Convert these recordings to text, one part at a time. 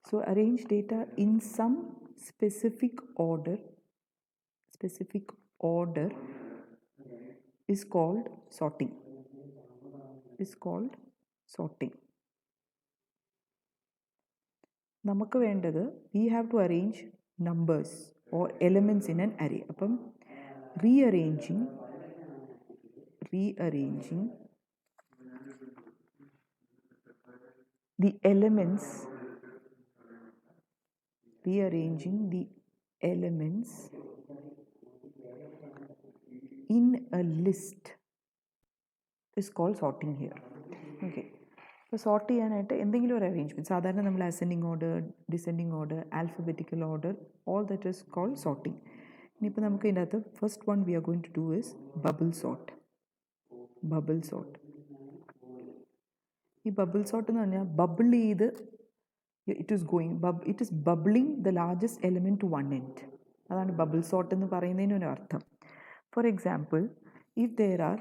So arrange data in some specific order is called sorting. നമുക്ക് വേണ്ടത് we have to arrange numbers or elements in an array. അപ്പം rearranging the elements in a list is called sorting here. Okay. അപ്പോൾ sort ചെയ്യാനായിട്ട് എന്തെങ്കിലും ഒരു arrangement, സാധാരണ നമ്മൾ ascending order, descending order, alphabetical order, all that is called sorting. ഇനിയിപ്പോൾ നമുക്ക് ഇതിൻ്റെ അകത്ത് first one we are going to do is bubble sort. ഈ ബബിൾ സോർട്ട് എന്ന് പറഞ്ഞാൽ ബബിൾ ചെയ്ത് it is bubbling the largest element to one end. അതാണ് bubble sort എന്ന് പറയുന്നതിനൊരു അർത്ഥം. For example, if there are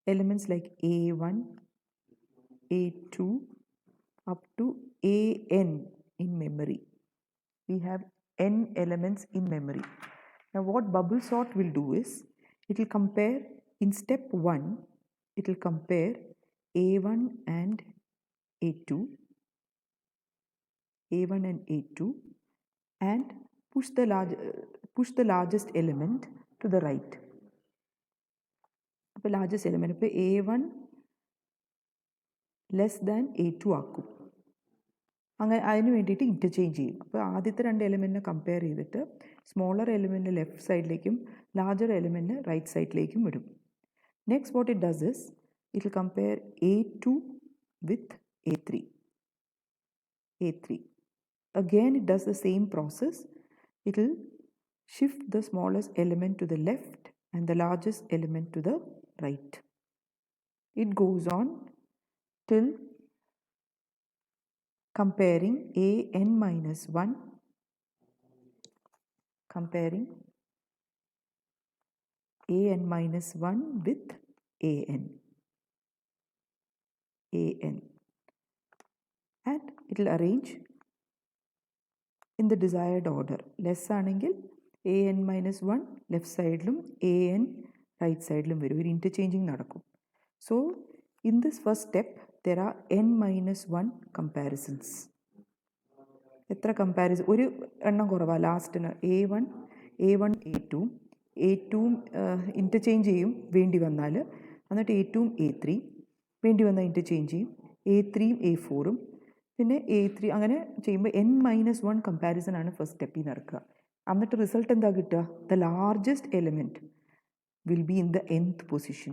elements like A1, A2 up to AN in memory. We have n elements in memory. Now what bubble sort will do is, it will compare in step 1, it will compare A1 and A2 and push the largest element to the right. അപ്പോൾ largest element ഇപ്പോൾ A1 less than A2 ആക്കും. അങ്ങനെ അതിന് വേണ്ടിയിട്ട് interchange ചെയ്യും. അപ്പോൾ ആദ്യത്തെ രണ്ട് എലിമെൻറ്റിനെ കമ്പയർ ചെയ്തിട്ട് സ്മോളർ എലിമെൻറ്റ് ലെഫ്റ്റ് സൈഡിലേക്കും ലാർജർ എലിമെൻറ്റ് റൈറ്റ് സൈഡിലേക്കും വിടും. Next what it does is, it will compare A2 with A3. Again it does the same process. It will shift the smallest element to the left and the largest element to the right. It goes on till comparing an minus 1 with an, and it will arrange in the desired order. Less ആണെങ്കിൽ an minus 1 left സൈഡിലും an right സൈഡിലും വരും. ഒരു interchanging നടക്കും. So in this first step there are n minus 1 comparisons. എത്ര comparison? ഒരു എണ്ണം കുറവാണ് ലാസ്റ്റിന്. A1 A2 ഇൻ്റർചേഞ്ച് ചെയ്യും വേണ്ടി വന്നാൽ. എന്നിട്ട് A2 A3 വേണ്ടി വന്നാൽ ഇൻ്റർചേഞ്ച് ചെയ്യും. A3 A4 പിന്നെ A3 അങ്ങനെ ചെയ്യുമ്പോൾ n minus 1 കമ്പാരിസൺ ആണ് ഫസ്റ്റ് സ്റ്റെപ്പിൽ നടക്കുക. എന്നിട്ട് റിസൾട്ട് എന്താ കിട്ടുക? The largest element will be in the nth position.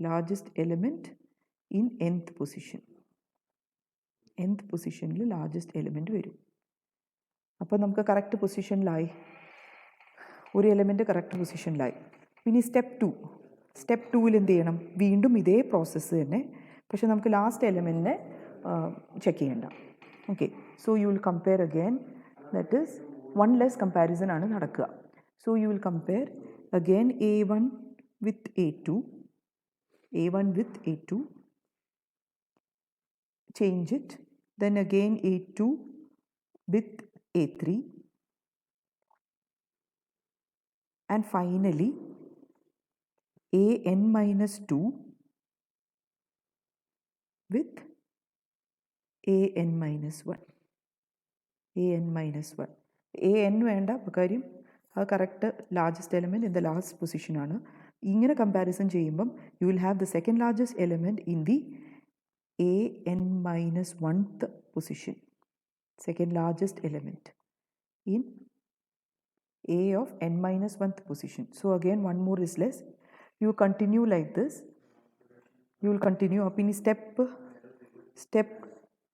Largest element in nth position. nth പൊസിഷനിൽ ലാർജസ്റ്റ് എലിമെൻറ്റ് വരും. അപ്പോൾ നമുക്ക് കറക്റ്റ് പൊസിഷനിലായി, ഒരു എലിമെൻറ്റ് കറക്റ്റ് പൊസിഷനിലായി. ഇനി സ്റ്റെപ്പ് 2ൽ എന്ത് ചെയ്യണം? വീണ്ടും ഇതേ പ്രോസസ്സ് തന്നെ, പക്ഷെ നമുക്ക് ലാസ്റ്റ് എലിമെൻറ്റിനെ ചെക്ക് ചെയ്യണ്ട. Okay, so you will compare again, that is one less comparison ആണ് നടക്കുക. So you will compare again A1 with A2, change it, then again A2 with A3, and finally an minus 2 with an minus 1. an വേണ്ട, കാര്യം അത് correct largest element in the last പൊസിഷനാണ്. ഇങ്ങനെ comparison ചെയ്യുമ്പം you will have the second largest element in the an minus 1th position. Second largest element in A of n minus 1th position. So again one more is less. You continue like this. You will continue up in step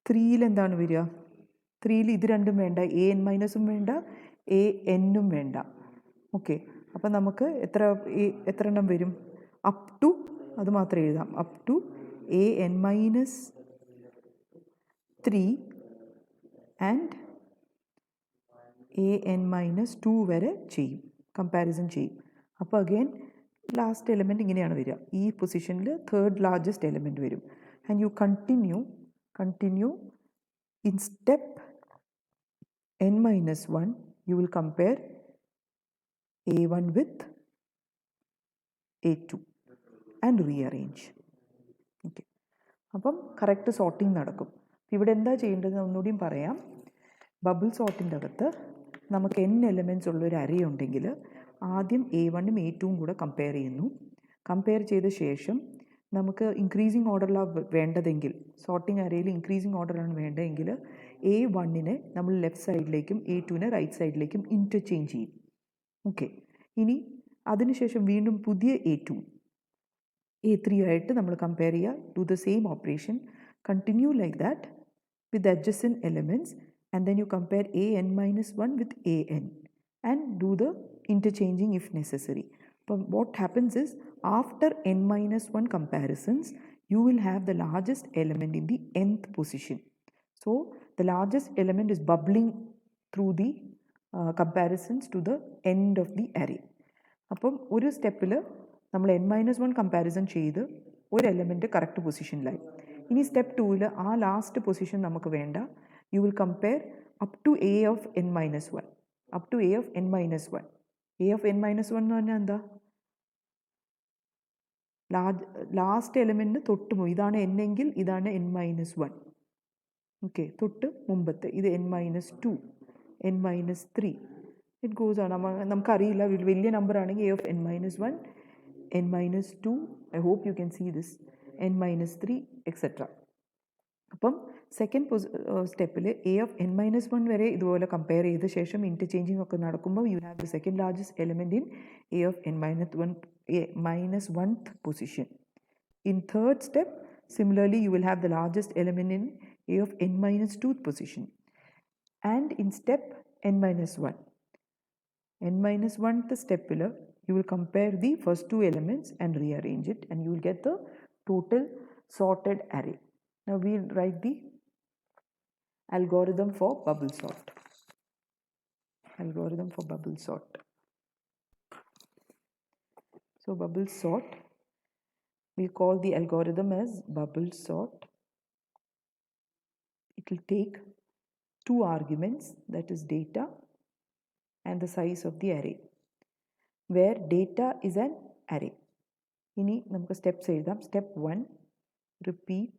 3ൽ എന്താണ് വരിക? 3ൽ ഇത് രണ്ടും വേണ്ട, an മൈനസും വേണ്ട, anഉം വേണ്ട. Okay, അപ്പം നമുക്ക് എത്ര എണ്ണം വരും? അപ് ടു, അത് മാത്രം എഴുതാം, up to an minus 3 and an minus 2 വരെ ചെയ്യും, കമ്പാരിസൺ ചെയ്യും. അപ്പോൾ അഗെയിൻ ലാസ്റ്റ് എലിമെൻറ്റ് ഇങ്ങനെയാണ് വരിക. ഈ പൊസിഷനിൽ തേർഡ് ലാർജസ്റ്റ് എലിമെൻറ്റ് വരും. And you continue in step n minus 1, you will compare a1 with a2 and rearrange. Okay. അപ്പം കറക്റ്റ് സോർട്ടിങ് നടക്കും. ഇവിടെ എന്താ ചെയ്യേണ്ടതെന്ന് ഒന്നുകൂടിയും പറയാം. ബബിൾ സോർട്ടിൻ്റെ അകത്ത് നമുക്ക് n എലമെൻറ്റ്സ് ഉള്ളൊരു അറേ ഉണ്ടെങ്കിൽ ആദ്യം a1ഉം a2ഉം കൂടെ കമ്പയർ ചെയ്യുന്നു. കമ്പയർ ചെയ്ത ശേഷം നമുക്ക് ഇൻക്രീസിങ് ഓർഡറിലാണ് വേണ്ടതെങ്കിൽ, സോർട്ടിങ് അറേയിൽ ഇൻക്രീസിങ് ഓർഡറാണ് വേണ്ടതെങ്കിൽ a1നെ നമ്മൾ ലെഫ്റ്റ് സൈഡിലേക്കും a2നെ റൈറ്റ് സൈഡിലേക്കും ഇൻ്റർചേഞ്ച് ചെയ്യും. ഓക്കെ. ഇനി അതിനുശേഷം വീണ്ടും പുതിയ a2 a3 ആയിട്ട് നമ്മൾ കമ്പയർ ചെയ്യുക. Do the same operation, continue like that with adjacent elements and then you compare an minus 1 with an and do the interchanging if necessary. But what happens is, after n minus 1 comparisons, you will have the largest element in the nth position. So the largest element is bubbling through the comparisons to the end of the array. അപ്പം ഒരു സ്റ്റെപ്പിൽ നമ്മൾ n minus 1 comparison ചെയ്ത് ഒരു element correct പൊസിഷനിലായി. ഇനി step 2ൽ ആ last position നമുക്ക് വേണ്ട. You will compare up to a of n minus 1. Up to a of n minus 1. a of n minus 1 എന്ന് പറഞ്ഞാൽ എന്താ? ലാസ്റ്റ് എലമെൻറ്റിന് തൊട്ട് ഇതാണ് n എങ്കിൽ ഇതാണ് n minus 1. ഓക്കെ. തൊട്ട് മുമ്പത്തെ ഇത് n minus 2, n minus 3. It goes ആണ്. നമുക്കറിയില്ല, വലിയ നമ്പർ ആണെങ്കിൽ a of n minus 1, n minus 2, I hope you can see this, n minus 3, etc. അപ്പം സെക്കൻഡ് സ്റ്റെപ്പിൽ a of n minus 1 വരെ ഇതുപോലെ കമ്പയർ ചെയ്ത ശേഷം ഇൻ്റർചേഞ്ചിങ് ഒക്കെ നടക്കുമ്പോൾ you have the second largest element in a of n minus 1th position. In third step, similarly U will have the largest element in a of n minus 2th position. And in step n minus 1, n minus 1th സ്റ്റെപ്പിൽ you will compare the first two elements and rearrange it, and you will get the total sorted array. Now we'll write the algorithm for bubble sort. Algorithm for bubble sort. So bubble sort, we call the algorithm as bubble sort. It will take two arguments, that is data and the size of the array, where data is an array. ഇനി നമുക്ക് steps എഴുതാം. Step 1, repeat.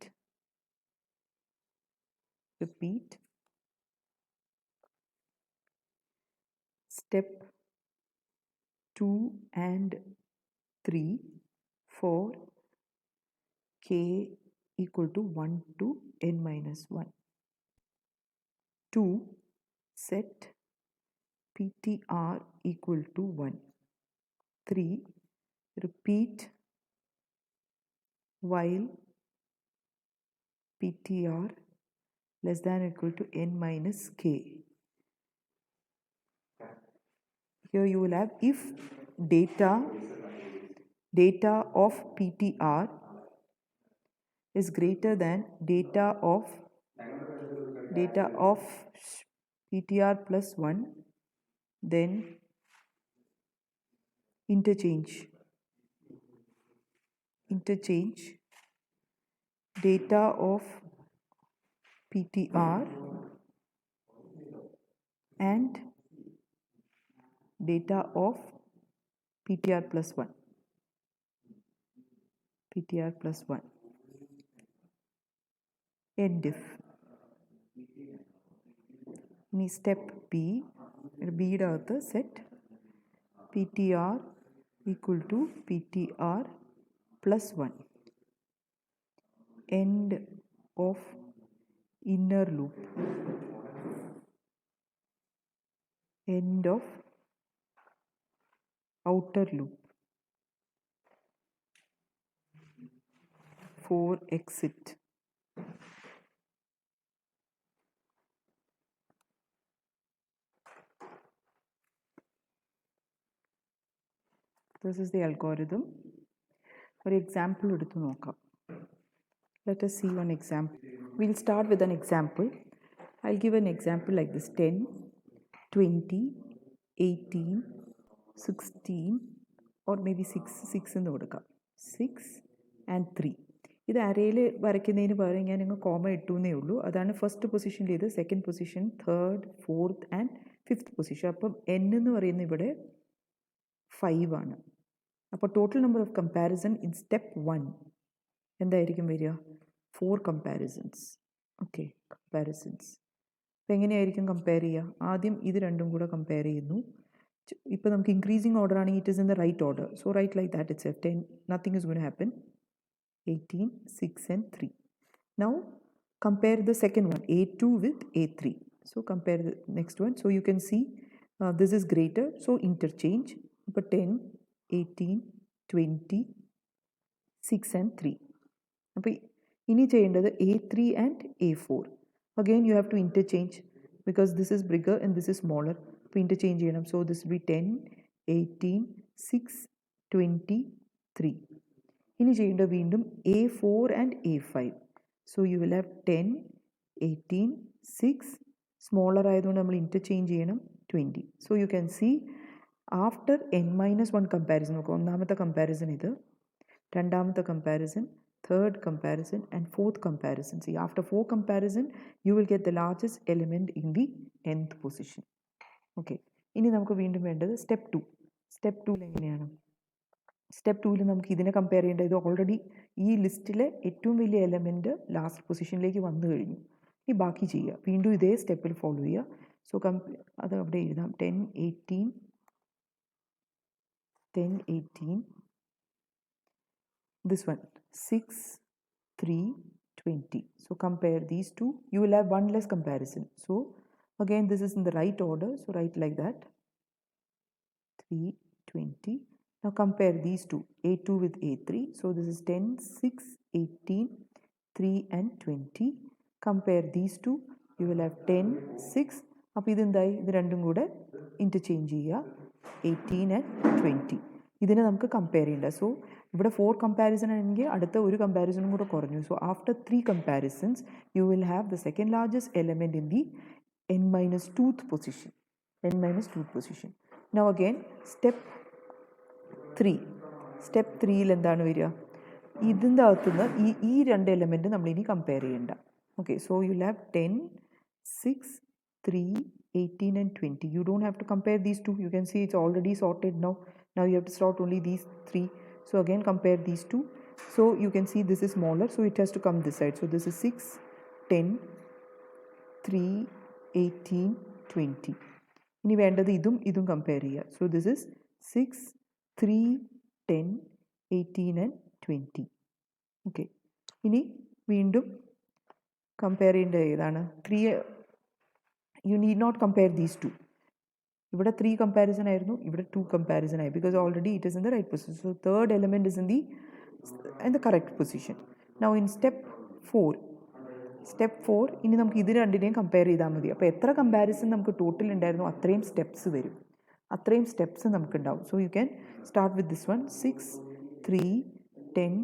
Step 2 and 3 for k equal to 1 to n minus 1. 2, set ptr equal to 1. 3, repeat while ptr less than or equal to n minus k. Here you will have, if data of ptr is greater than data of ptr plus 1, then interchange data of ptr and data of ptr plus 1. End if. ഇനി step ബിയുടെ അകത്ത് set ptr equal to ptr plus 1. End of inner loop. End of outer loop. For exit. This is the algorithm. For example, എടുത്തു നോക്കാം. Let us see one example. We'll start with an example. I'll give an example like this: 10, 20, 18, 16, or maybe 6 എന്ന് കൊടുക്കാം. 6 and 3. ഇത് അരയിൽ വരയ്ക്കുന്നതിന് പകരം ഞാൻ നിങ്ങൾ comma ഇട്ടു എന്നേ ഉള്ളൂ. അതാണ് ഫസ്റ്റ് പൊസിഷനിൽ ഇത്, second position, third, fourth and fifth position. അപ്പം n എന്ന് പറയുന്നത് ഇവിടെ 5 ആണ്. അപ്പോൾ total number of comparison in step 1 എന്തായിരിക്കും വരിക? 4 കമ്പാരിസൺസ്. Okay, comparisons. അപ്പോൾ എങ്ങനെയായിരിക്കും കമ്പയർ ചെയ്യുക? ആദ്യം ഇത് രണ്ടും കൂടെ കമ്പയർ ചെയ്യുന്നു. ഇപ്പോൾ നമുക്ക് ഇൻക്രീസിങ് ഓർഡർ ആണെങ്കിൽ it is in the right order. So right like that it's 10, nothing is going to happen. 18, 6 and 3. Now compare the second one, A2 with A3. So compare the next one. So you can see this is greater, so interchange. But 10, 18, 20, 6 and 3. അപ്പോൾ ഇനി ചെയ്യേണ്ടത് A3 and A4. Again you have to interchange because this is bigger and this is smaller. അപ്പോൾ interchange ചെയ്യണം. So this will be 10, 18, 6, 20, 3. ഇനി ചെയ്യേണ്ടത് വീണ്ടും A4 and A5. So you will have 10, 18, 6, smaller ആയതുകൊണ്ട് നമ്മൾ ഇൻ്റർചേഞ്ച് ചെയ്യണം 20. So you can see after n-1 comparison, നോക്കുക ഒന്നാമത്തെ കമ്പാരിസൺ ഇത്, രണ്ടാമത്തെ comparison, third comparison and fourth comparison. See after 4 comparison you will get the largest element in the nth position. Okay, ഇനി നമുക്ക് വീണ്ടും വേണ്ടത് സ്റ്റെപ്പ് 2. സ്റ്റെപ്പ് 2 എങ്ങനെയാണ്? സ്റ്റെപ്പ് 2 നമുക്ക് ഇതിനെ കമ്പയർ ചെയ്യേണ്ടത്. ഇത് ഓൾറെഡി ഈ ലിസ്റ്റിലെ ഏറ്റവും വലിയ എലമെൻറ്റ് ലാസ്റ്റ് പൊസിഷനിലേക്ക് വന്നു കഴിഞ്ഞു. ഇനി ബാക്കി ചെയ്യുക, വീണ്ടും ഇതേ സ്റ്റെപ്പിൽ ഫോളോ ചെയ്യുക. സോ അത് അവിടെ എഴുതാം. 10, 18, 10, 18, this one 6, 3, 20. So compare these two. You will have one less comparison. So again this is in the right order, so write like that, 3, 20. Now compare these two, A2 with A3. So this is 10, 6, 18, 3 and 20. Compare these two. You will have 10, 6. അപ്പോൾ ഇതെന്തായി? ഇത് രണ്ടും കൂടെ interchange ചെയ്യുക, 18 and 20. ഇതിനെ നമുക്ക് compare ചെയ്യേണ്ട. So ഇവിടെ 4 comparison ആണെങ്കിൽ അടുത്ത ഒരു കമ്പാരിസണും കൂടെ കുറഞ്ഞു. So after 3 comparisons you will have the second largest element in the n-2th position. n-2th position. Now again step 3. Step 3യിൽ എന്താണ് വരിക? ഇതിൻ്റെ അകത്തുനിന്ന് ഈ രണ്ട് എലമെൻറ്റ് നമ്മളിനി കമ്പയർ ചെയ്യേണ്ട. Okay, so you have 10, 6, 3, 18 and 20. You don't have to compare these two. You can see it's already sorted now. Now you have to sort only these 3. So again compare these two. So you can see this is smaller, so it has to come this side. So this is 6, 10, 3, 18, 20. ഇനി വേണ്ടത് ഇതും compare ചെയ്യുക. So this is 6, 3, 10, 18 and 20. Okay, ഇനി വീണ്ടും compare ചെയ്യേണ്ടത് ഏതാണ്? 3. You need not compare these two. ഇവിടെ 3 comparison ആയിരുന്നു, ഇവിടെ 2 കമ്പാരിസൺ ആയി, because already it is in the right position. So third element is in the correct position. Now in step 4, ഇനി നമുക്ക് ഇത് രണ്ടിനെയും കമ്പയർ ചെയ്താൽ മതി. അപ്പോൾ എത്ര കമ്പാരിസൺ നമുക്ക് ടോട്ടൽ ഉണ്ടായിരുന്നു അത്രയും സ്റ്റെപ്സ് വരും, അത്രയും സ്റ്റെപ്സ് നമുക്കുണ്ടാവും. So you can start with this one, 6, 3, 10,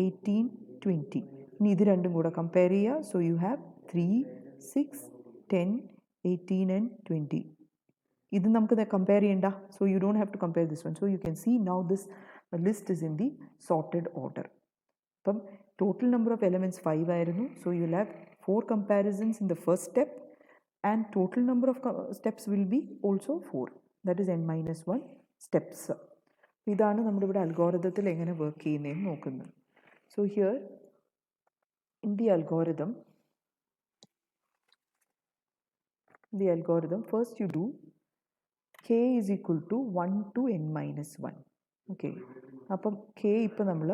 18, 20. ഇനി ഇത് രണ്ടും കൂടെ കമ്പയർ ചെയ്യുക. So you have 3, 6, 10, 18 and 20. ഇത് നമുക്ക് കമ്പയർ ചെയ്യണ്ട. So you don't have to compare this one. So you can see now this list is in the sorted order. അപ്പം total number of elements 5 ആയിരുന്നു. So you will have 4 comparisons in the first step and total number of steps will be also 4. That is n-1 steps. ഇതാണ് നമ്മുടെ ഇവിടെ അൽഗോരിതത്തിൽ എങ്ങനെ work ചെയ്യുന്നതെന്ന് നോക്കുന്നത്. So here in the algorithm, first you do k is equal to 1 to n-1. Okay, അപ്പം k ഇപ്പം നമ്മൾ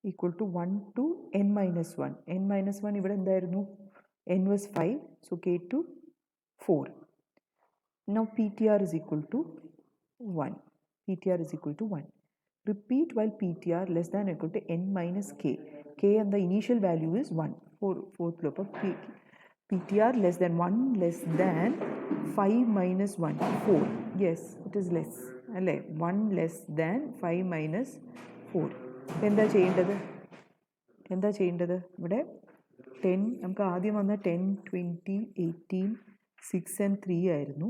equal to 1 to n-1. n-1 ഇവിടെ എന്തായിരുന്നു? n was 5, so k to 4. Now ptr is equal to 1. Repeat while ptr less than or equal to n minus k. K and the initial value is 1. 4th loop of ptr less than 5 minus 1, 4. Yes, it is less. അല്ലേ? 1 less than 5 minus 4. എന്താ ചെയ്യേണ്ടത്? ഇവിടെ 10 നമുക്ക് ആദ്യം വന്ന 10, 20, 18, 6 and 3 ആയിരുന്നു.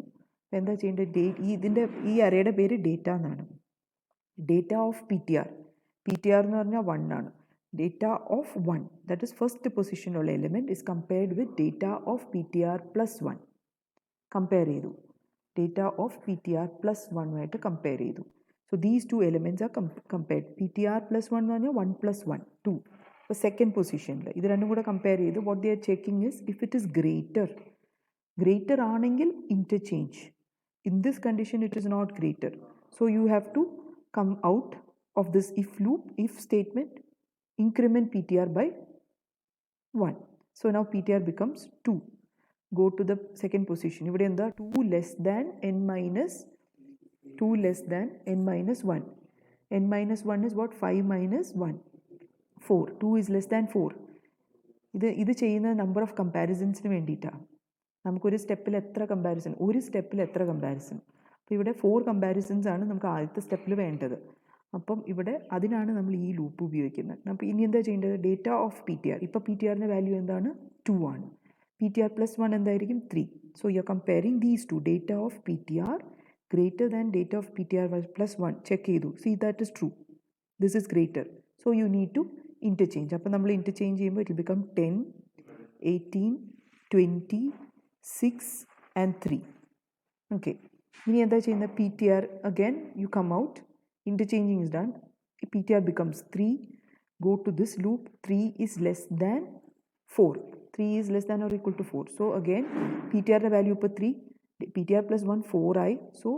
എന്താ ചെയ്യേണ്ടത്? ഈ അറേയുടെ പേര് ഡേറ്റ എന്നാണ്. ഡേറ്റ ഓഫ് പി PTR എന്ന് പറഞ്ഞാൽ 1 ആണ്. Data of 1, that is first പൊസിഷനിലുള്ള element is compared with data of PTR plus 1. Compare ചെയ്തു. ഡേറ്റ ഓഫ് PTR പ്ലസ് 1 ആയിട്ട് കമ്പയർ ചെയ്തു. So these two elements are compared. PTR plus 1 എന്ന് പറഞ്ഞാൽ 1 plus 1 2. അപ്പോൾ സെക്കൻഡ് പൊസിഷനിൽ ഇത് രണ്ടും കൂടെ കമ്പയർ ചെയ്ത് what they are checking is if it is greater ആണെങ്കിൽ interchange. In this condition it is not greater, so you have to come out of this if loop, if statement, increment PTR by 1. So now PTR becomes 2. Go to the second position. ഇവിടെ എന്താ 2 less than n minus 1. n minus 1 is what? 5 minus 1, 4. 2 is less than 4. ഇത് ചെയ്യുന്ന number of കമ്പാരിസൺസിന് വേണ്ടിയിട്ടാണ്. നമുക്കൊരു സ്റ്റെപ്പിൽ എത്ര comparison, അപ്പോൾ ഇവിടെ 4 കമ്പാരിസൺസ് ആണ് നമുക്ക് ആദ്യത്തെ സ്റ്റെപ്പിൽ വേണ്ടത്. അപ്പം ഇവിടെ അതിനാണ് നമ്മൾ ഈ ലൂപ്പ് ഉപയോഗിക്കുന്നത്. അപ്പോൾ ഇനി എന്താ ചെയ്യേണ്ടത്? Data of PTR. ഇപ്പോൾ PTRൻ്റെ വാല്യൂ എന്താണ്? 2 ആണ്. PTR പ്ലസ് 1 എന്തായിരിക്കും? 3. So you are comparing these two. Data of PTR greater than data of PTR plus 1. Check ചെയ്തു. See that is true. This is greater. So you need to interchange. അപ്പോൾ നമ്മൾ interchange ചെയ്യുമ്പോൾ it will become 10, 18, 20, 6 and 3. Okay. ഇനി എന്താ ചെയ്യുന്നത്? PTR again you come out, interchanging is done. PTR becomes 3. Go to this loop. 3 is less than 4. 3 is less than or equal to 4. So again PTR value ഇപ്പോൾ 3. PTR plus 1 4 ആയി. So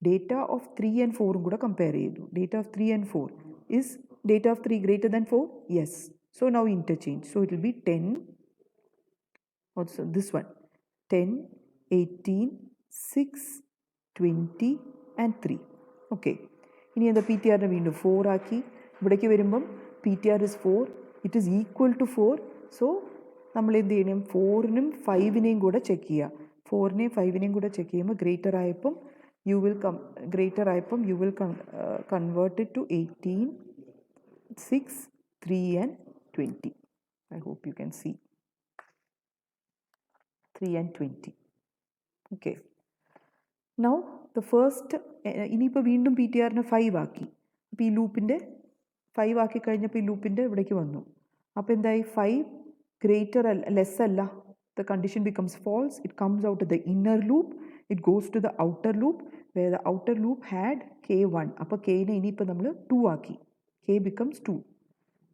data of 3 and 4 കൂടെ compare ചെയ്തു. Data of 3 and 4 is data of 3 greater than 4? Yes. So now interchange. So it will be 10. Also this one 10, 18, 6, 20 and 3. Okay. ഇനി എന്താ? PTR വീണ്ടും 4 ആക്കി. ഇവിടേക്ക് വരുമ്പം PTR is 4. It is equal to 4. So നമ്മൾ എന്ത് ചെയ്യണം? 4നും 5നെയും കൂടെ ചെക്ക് ചെയ്യുക. 4നെയും 5നെയും കൂടെ ചെക്ക് ചെയ്യുമ്പോൾ ഗ്രേറ്റർ ആയപ്പം you will convert it to 18, 6, 3 and 20. I hope you can see. 3 and 20. Okay. Now the first ഇനിയിപ്പോൾ വീണ്ടും PTRനെ 5 ആക്കി. അപ്പോൾ ഈ ലൂപ്പിൻ്റെ 5 ആക്കി കഴിഞ്ഞപ്പോൾ ഈ ലൂപ്പിൻ്റെ ഇവിടേക്ക് വന്നു. അപ്പോൾ എന്തായി? 5 ഗ്രേറ്റർ അല്ല, ലെസ് അല്ല. The condition becomes false. It comes out of the inner loop. It goes to the outer loop where the outer loop had K1. അപ്പോൾ Kനെ ഇനിയിപ്പോൾ നമ്മൾ 2 ആക്കി. K becomes 2.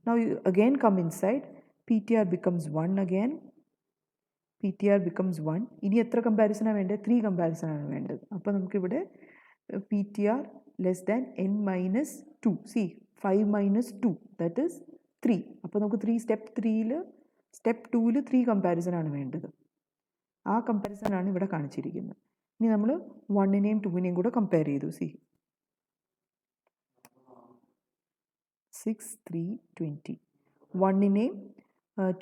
Now you again come inside. PTR becomes 1 again. PTR becomes 1. ഇനി എത്ര കമ്പാരിസനാണ് വേണ്ടത്? 3 കമ്പാരിസനാണ് വേണ്ടത്. അപ്പോൾ നമുക്കിവിടെ PTR less than n minus 2. C 5 minus 2 that is 3. അപ്പോൾ നമുക്ക് സ്റ്റെപ്പ് 2ൽ 3 കമ്പാരിസനാണ് വേണ്ടത്. ആ കമ്പാരിസനാണ് ഇവിടെ കാണിച്ചിരിക്കുന്നത്. ഇനി നമ്മൾ 1നെയും 2നെയും കൂടെ കമ്പയർ ചെയ്തു. സി 6, 3, 20. 1നെയും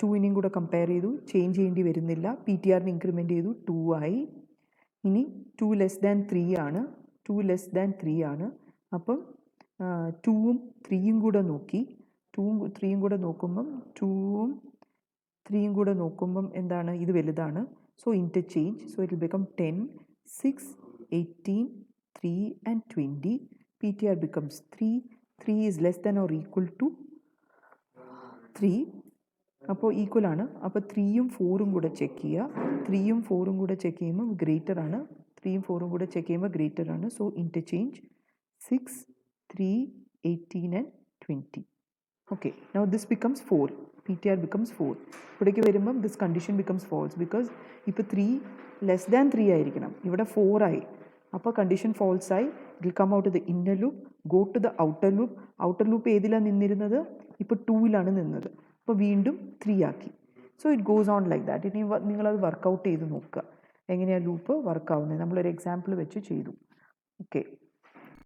2നെയും കൂടെ കമ്പയർ ചെയ്തു. ചേഞ്ച് ചെയ്യേണ്ടി വരുന്നില്ല. PTRനെ ഇൻക്രിമെൻ്റ് ചെയ്തു. 2 ആയി. ഇനി 2 ലെസ് ദാൻ 3 ആണ്. അപ്പം 2ഉം 3യും കൂടെ നോക്കി. 2ഉം 3യും കൂടെ നോക്കുമ്പം എന്താണ്? ഇത് വലുതാണ്. So interchange. So it will become 10, 6, 18, 3 and 20. PTR becomes 3. 3 is less than or equal to 3. അപ്പോൾ ഈക്വൽ ആണ്. അപ്പോൾ 3യും 4ഉം കൂടെ ചെക്ക് ചെയ്യുക. 3യും 4ഉം കൂടെ ചെക്ക് ചെയ്യുമ്പോൾ ഗ്രേറ്റർ ആണ്. 3യും 4ഉം കൂടെ ചെക്ക് ചെയ്യുമ്പോൾ ഗ്രേറ്റർ ആണ്. So interchange 6, 3, 18 and 20. Okay. Now this becomes 4. PTR becomes 4. ഇവിടേക്ക് വരുമ്പം this condition becomes false. Because ഇപ്പോൾ 3 ലെസ് ദാൻ 3 ആയിരിക്കണം. ഇവിടെ 4 ആയി. അപ്പോൾ കണ്ടീഷൻ ഫോൾസ് ആയി. It will come out the inner loop, go to the outer loop. Outer loop ഏതിലാണ് നിന്നിരുന്നത്? ഇപ്പോൾ 2ലാണ് നിന്നത്. അപ്പോൾ വീണ്ടും 3 ആക്കി. So it goes on like that. ഇനി നിങ്ങളത് വർക്കൗട്ട് ചെയ്ത് നോക്കുക എങ്ങനെയാണ് ലൂപ്പ് വർക്കാവുന്നത്. നമ്മളൊരു എക്സാമ്പിൾ വെച്ച് ചെയ്തു. ഓക്കെ.